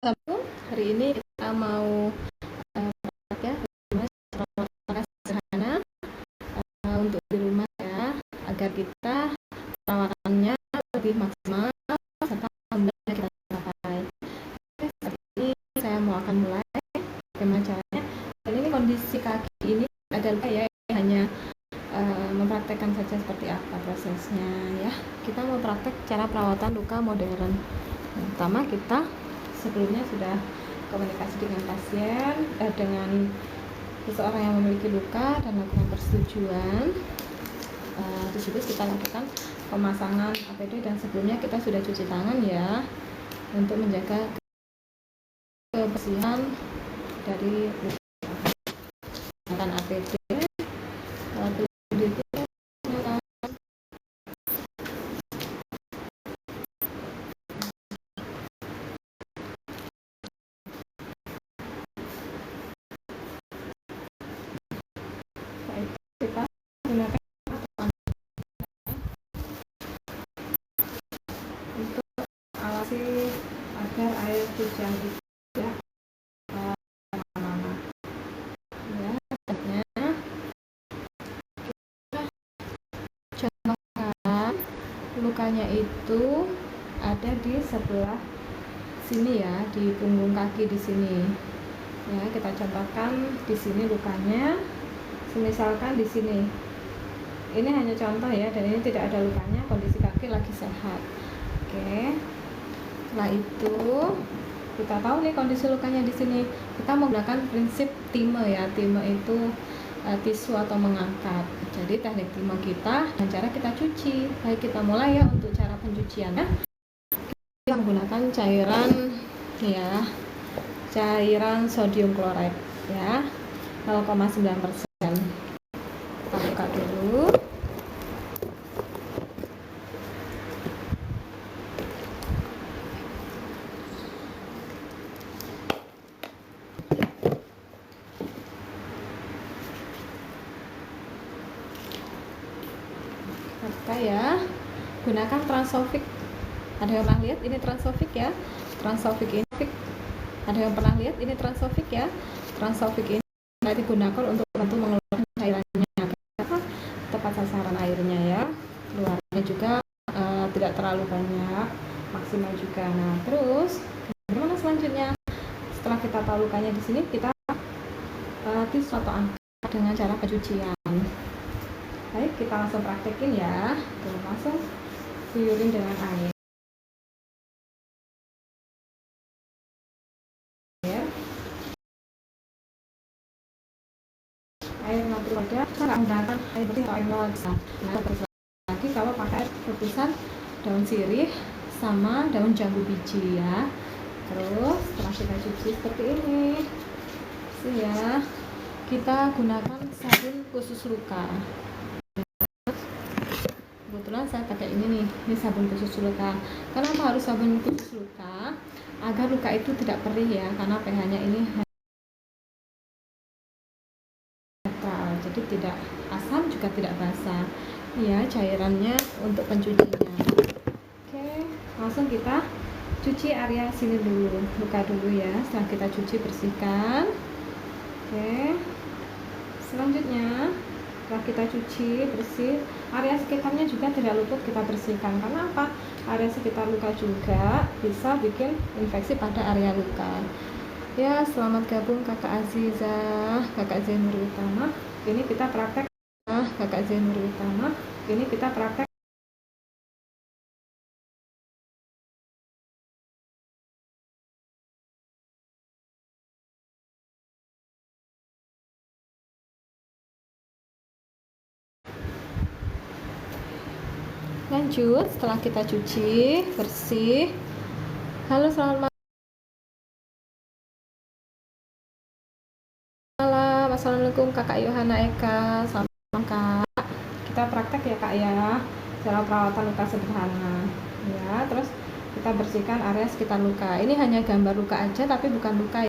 Assalamualaikum. Hari ini kita mau ya perawatan sederhana untuk di rumah ya, agar kita perawatannya lebih maksimal serta alhamdulillah kita capai. Saat ini saya mau akan mulai bagaimana caranya. Dan ini kondisi kaki ini adalah ya hanya mempraktekkan saja seperti apa prosesnya ya. Kita mau praktek cara perawatan luka modern. Yang pertama kita sebelumnya sudah komunikasi dengan pasien, dengan seseorang yang memiliki luka dan lakukan persetujuan. Di situ kita lakukan pemasangan APD dan sebelumnya kita sudah cuci tangan ya untuk menjaga kebersihan dari luka APD. Kita gunakan untuk awasi agar air cucian itu tidak kemana-mana ya. Contohkan lukanya itu ada di sebelah sini ya, di punggung kaki di sini ya. Kita contohkan di sini lukanya, misalkan di sini. Ini hanya contoh ya, dan ini tidak ada lukanya, kondisi kaki lagi sehat. Oke. Setelah itu kita tahu nih kondisi lukanya di sini. Kita menggunakan prinsip time ya. Time itu tisu atau mengangkat. Jadi teknik time kita dan cara kita cuci. Baik, kita mulai ya untuk cara pencuciannya. Kita menggunakan cairan ya, cairan sodium klorida ya, 0,9%. Kita buka dulu. Maka ya, gunakan Transofik. Ada yang pernah lihat ini Transofik ya? Transofik ini, ada yang pernah lihat ini Transofik ya? Transofik ini digunakan untuk membantu mengeluarkan cairannya, tepat sasaran airnya ya. Keluarnya juga tidak terlalu banyak, maksimal juga. Nah, terus bagaimana selanjutnya? Setelah kita tahu lukanya di sini, kita tisu atau angkat dengan cara pencucian. Baik, kita langsung praktekin ya. Tuh, langsung guyurin dengan air. Air nanti ada, kita nggak menggunakan air bersih atau air mineral. Nah, terus lagi kalau pakai air rebusan daun sirih sama daun jambu biji ya. Terus setelah kita cuci seperti ini sih ya, kita gunakan sabun khusus luka. Kebetulan saya pakai ini sabun khusus luka. Kenapa harus sabun khusus luka? Agar luka itu tidak perih ya, karena pH-nya ini netral, jadi tidak asam juga tidak basah ya cairannya untuk pencucinya. Oke, langsung kita cuci area sini dulu, luka dulu ya. Setelah kita cuci, bersihkan. Oke, selanjutnya setelah kita cuci bersih, area sekitarnya juga tidak luput kita bersihkan. Karena apa? Area sekitar luka juga bisa bikin infeksi pada area luka ya. Selamat gabung Kakak Aziza, Kakak Zainur Utama. Ini kita praktek Kakak Zainur Utama. Ini kita praktek lanjut. Setelah kita cuci bersih, halo selamat malam, assalamualaikum Kakak Yohana Eka. Selamat malam Kak. Kita praktek ya Kak ya, cara perawatan luka sederhana ya. Terus kita bersihkan area sekitar luka. Ini hanya gambar luka aja tapi bukan luka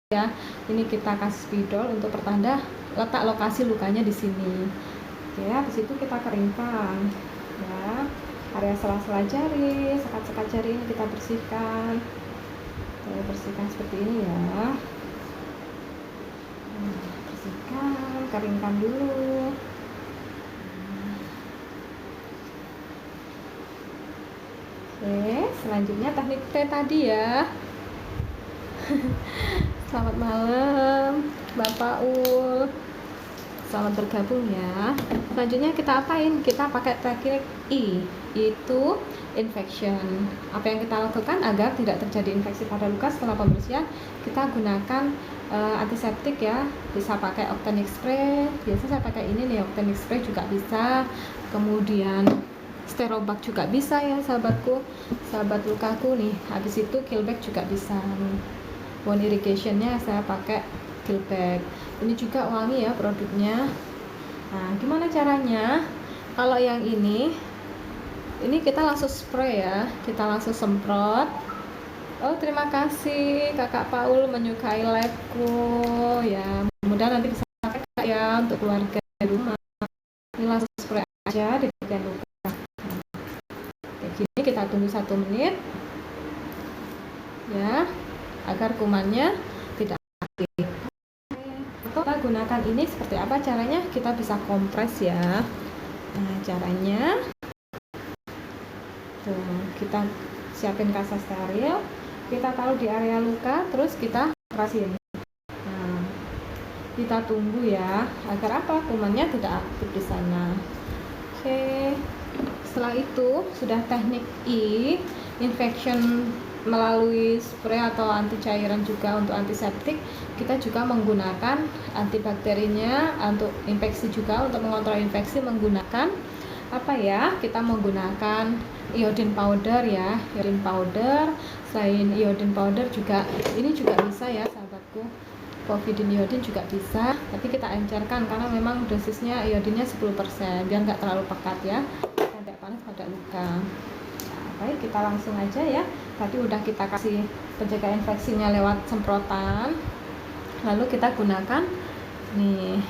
ya. Ini kita kasih spidol untuk pertanda letak lokasi lukanya di sini. Ya, di situ kita keringkan ya. area sela-sela jari, sekat-sekat jari ini kita bersihkan. Kita bersihkan seperti ini ya. Bersihkan, keringkan dulu. Oke, selanjutnya teknik T tadi ya. Selamat malam Bapak Ul, selamat bergabung ya. Selanjutnya kita apain? Kita pakai teknik I, itu infection. Apa yang kita lakukan agar tidak terjadi infeksi pada luka setelah pembersihan? Kita gunakan antiseptik ya, bisa pakai Octenic spray. Biasa saya pakai ini nih, Octenic spray juga bisa. Kemudian Sterobac juga bisa ya sahabatku, sahabat lukaku nih. Habis itu Killback juga bisa nih. Wound irrigationnya saya pakai Killback. Ini juga wangi ya produknya. Nah, gimana caranya? Kalau yang ini kita langsung spray ya, kita langsung semprot. Oh, terima kasih Kakak Paul menyukai live-ku ya. Mudah-mudahan nanti bisa pakai ya untuk keluarga di rumah. Ini langsung spray aja di bagian luka. Kayak gini kita tunggu 1 menit ya, agar kumannya tidak aktif. Kita gunakan ini seperti apa caranya? Kita bisa kompres ya. Nah, caranya tuh, kita siapin kasa steril, kita taruh di area luka, terus kita kerasin. Nah, kita tunggu ya, agar apa? Kumannya tidak aktif di sana. Oke. Setelah itu sudah teknik I, infection melalui spray atau anti cairan juga untuk antiseptik. Kita juga menggunakan antibakterinya untuk infeksi juga, untuk mengontrol infeksi menggunakan apa ya? Kita menggunakan iodine powder ya, iodine powder. Selain iodine powder juga ini juga bisa ya sahabatku, povidone iodine juga bisa, tapi kita encerkan karena memang dosisnya iodinnya 10% biar nggak terlalu pekat ya, tidak panas pada luka. Nah, baik, kita langsung aja ya. Tadi udah kita kasih penjaga infeksinya lewat semprotan, lalu kita gunakan nih,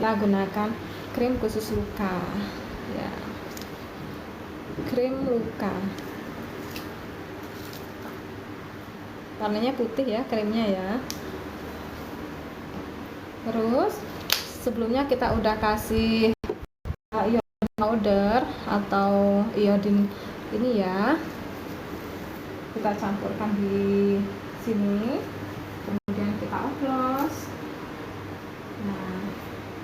kita gunakan krim khusus luka ya, krim luka, warnanya putih ya krimnya ya. Terus sebelumnya kita udah kasih iodine powder atau iodine ini ya, kita campurkan di sini, kemudian kita oplos. Nah,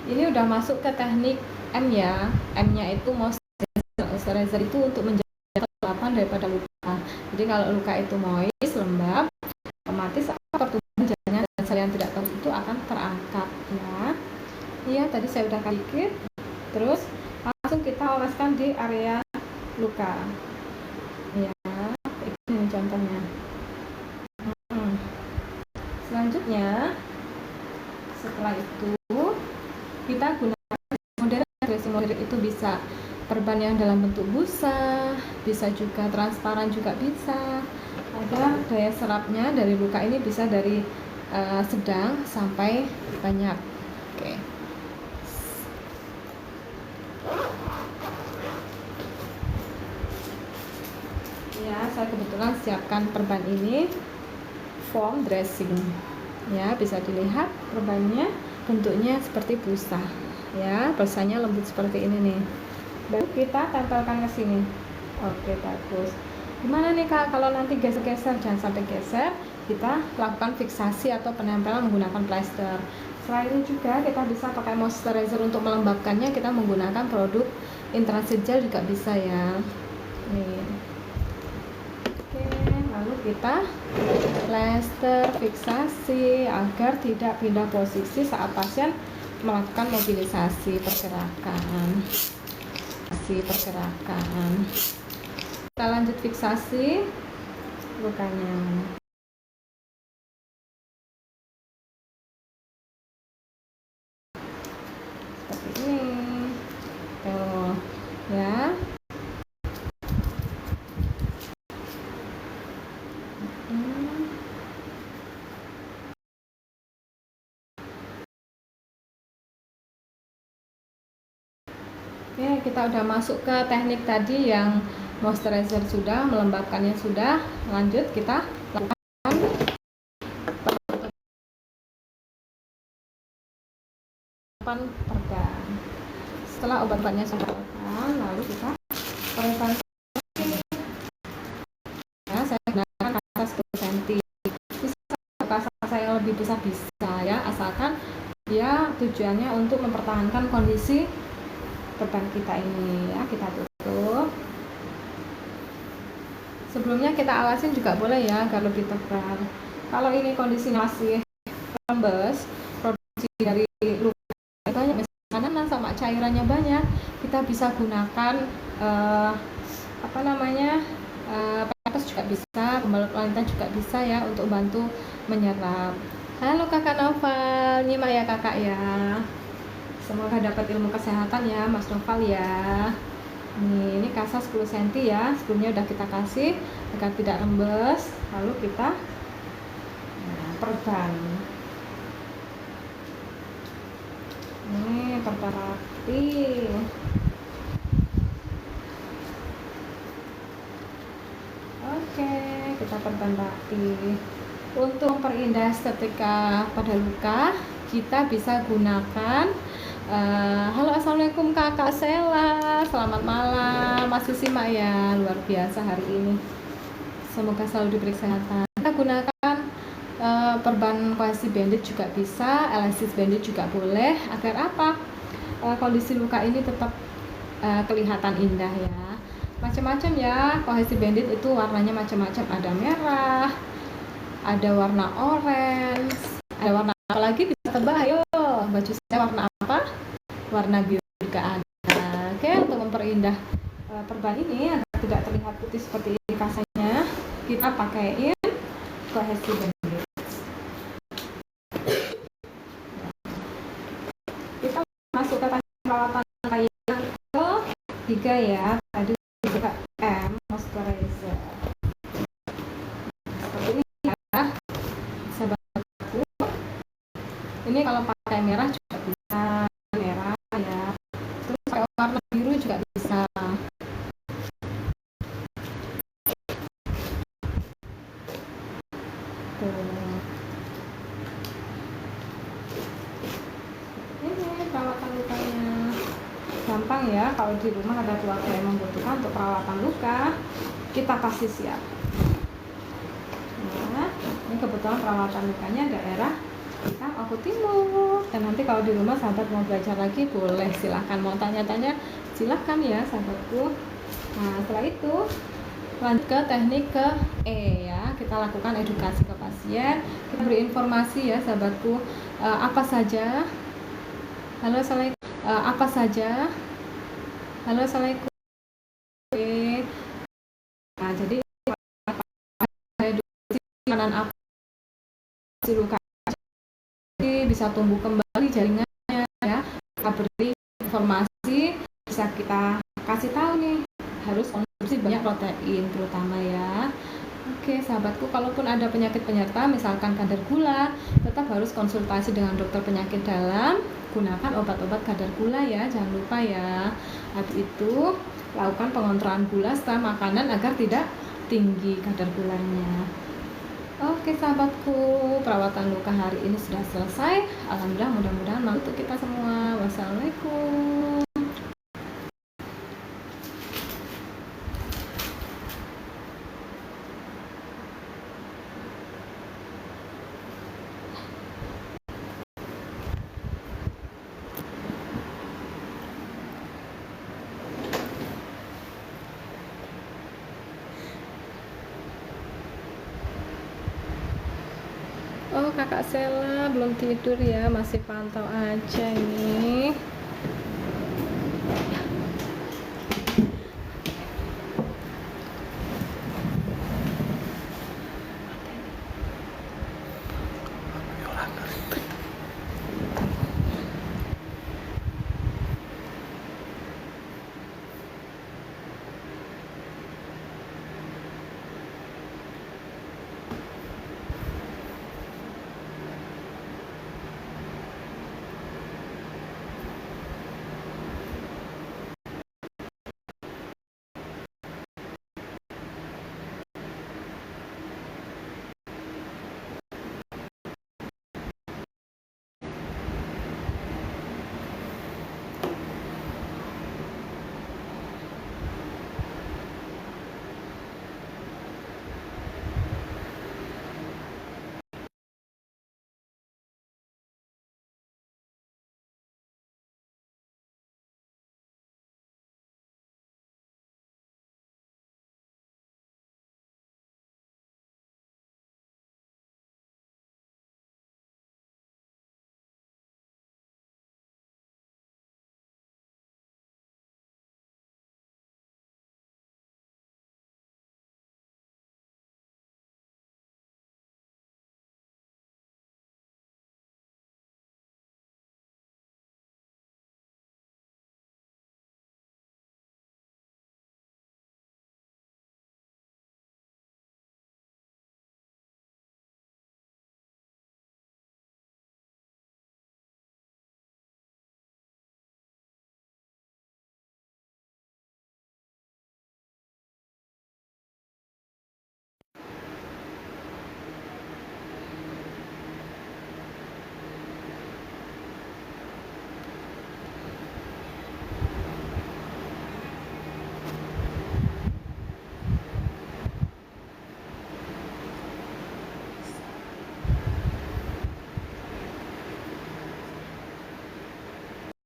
ini udah masuk ke teknik M ya. M nya itu moisturizer itu untuk menjaga kelembapan daripada luka. Jadi kalau luka itu moist, lembab, otomatis pertumbuhan jaringan dan sel yang tidak tahu itu akan terangkat ya. Iya, tadi saya udah kasih dikit. Terus langsung kita oleskan di area luka ya, ini contohnya. Selanjutnya setelah itu kita gunakan modern. Dressing modern itu bisa perban yang dalam bentuk busa, bisa juga transparan, juga bisa. Ada daya serapnya dari luka ini bisa dari sedang sampai banyak. Oke. Ya, saya kebetulan siapkan perban ini foam dressing ya, bisa dilihat perbannya bentuknya seperti busa ya, busanya lembut seperti ini nih. Baru kita tempelkan ke sini. Oke, bagus. Gimana nih Kak kalau nanti geser-geser? Jangan sampai geser, kita lakukan fiksasi atau penempelan menggunakan plester. Selain itu juga kita bisa pakai moisturizer untuk melembabkannya, kita menggunakan produk Intransit Gel juga bisa ya. Nih. Oke, lalu kita plester fiksasi agar tidak pindah posisi saat pasien melakukan mobilisasi pergerakan. Kita lanjut fiksasi lukanya. Seperti ini. Tuh, ya. Oke, kita udah masuk ke teknik tadi yang moisturizer sudah, melembabkannya sudah. Lanjut kita lakukan perban. Setelah obat-obatnya sudah dilakukan, lalu kita perban. Ya, saya gunakan kasa 10 cm. Kasa saya lebih besar bisa ya, asalkan dia tujuannya untuk mempertahankan kondisi perban kita ini ya. Kita tutup. Sebelumnya kita alasin juga boleh ya agar lebih tebal. Kalau ini kondisinya masih rembes, produksi dari luka banyak, misalkan sama cairannya banyak, kita bisa gunakan pempes juga bisa, pembalut wanita juga bisa ya untuk bantu menyerap. Halo Kakak Noval, nyimak ya Kakak ya. Semoga dapat ilmu kesehatan ya Mas Noval ya. Ini kasa 10 cm ya, sebelumnya udah kita kasih agar tidak rembes. Lalu kita perban. Ini perban rapi. Oke, kita perban rapi. Untuk memperindah estetika pada luka, kita bisa gunakan halo, assalamualaikum Kakak Sela, selamat malam. Masih simak ya, luar biasa hari ini. Semoga selalu diberi kesehatan. Kita gunakan perban kohesi bandage juga bisa, elastis bandage juga boleh. Agar apa? Kondisi luka ini tetap kelihatan indah ya. Macam-macam ya, kohesi bandage itu warnanya macam-macam. Ada merah, ada warna orange, ada warna apa lagi bisa tebak. Ayo, baju saya warna apa? Warna biru juga ada. Oke, untuk memperindah perban ini agar tidak terlihat putih seperti ini kasanya, kita pakaiin kohesi bandage. Kita masuk ke perawatan yang ketiga ya. Tadi juga moisturizer. Seperti ini ya, sahabatku. Ini kalau pakai merah juga bisa. Warna biru juga bisa. Ini perawatan lukanya gampang ya. Kalau di rumah ada keluarga yang membutuhkan untuk perawatan luka, kita pasti siap. Nah, ini kebetulan perawatan lukanya daerah kita Aku Timur. Dan nanti kalau di rumah sahabat mau belajar lagi boleh, silahkan. Mau tanya-tanya silahkan ya sahabatku. Nah, setelah itu lanjut ke teknik ke E ya. Kita lakukan edukasi ke pasien. Kita beri informasi ya sahabatku, apa saja. Halo, assalamualaikum. Apa saja. Halo, assalamualaikum. Nah, jadi makanan apa si luka bisa tumbuh kembali jaringannya ya. Kita beri informasi, bisa kita kasih tahu nih harus konsumsi banyak protein terutama ya. Oke sahabatku, kalaupun ada penyakit penyerta misalkan kadar gula, tetap harus konsultasi dengan dokter penyakit dalam. Gunakan obat-obat kadar gula ya, jangan lupa ya. Habis itu lakukan pengontrolan gula setelah makanan agar tidak tinggi kadar gulanya. Oke sahabatku, perawatan luka hari ini sudah selesai. Alhamdulillah, mudah-mudahan untuk kita semua. Wassalamualaikum. Oh, Kakak Sela belum tidur ya, masih pantau aja ini.